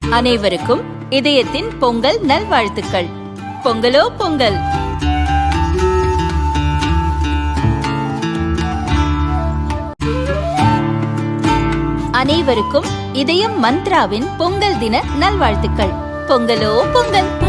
அனைவருக்கும் இதயத்தின் பொங்கல் நல்வாழ்த்துக்கள். பொங்கலோ பொங்கல். அனைவருக்கும் இதயம் மந்த்ராவின் பொங்கல் தின நல்வாழ்த்துக்கள். பொங்கலோ பொங்கல்.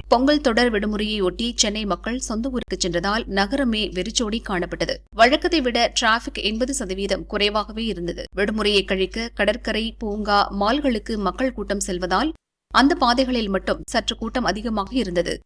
பொங்கல் தொடர் விடுமுறையொட்டி சென்னை மக்கள் சொந்த ஊருக்கு சென்றதால் நகரமே வெறிச்சோடி காணப்பட்டது. வழக்கத்தை விட டிராபிக் 80% குறைவாகவே இருந்தது. விடுமுறையை கழிக்க கடற்கரை, பூங்கா, மால்களுக்கு மக்கள் கூட்டம் செல்வதால் அந்த பாதைகளில் மட்டும் சற்று கூட்டம் அதிகமாக இருந்தது.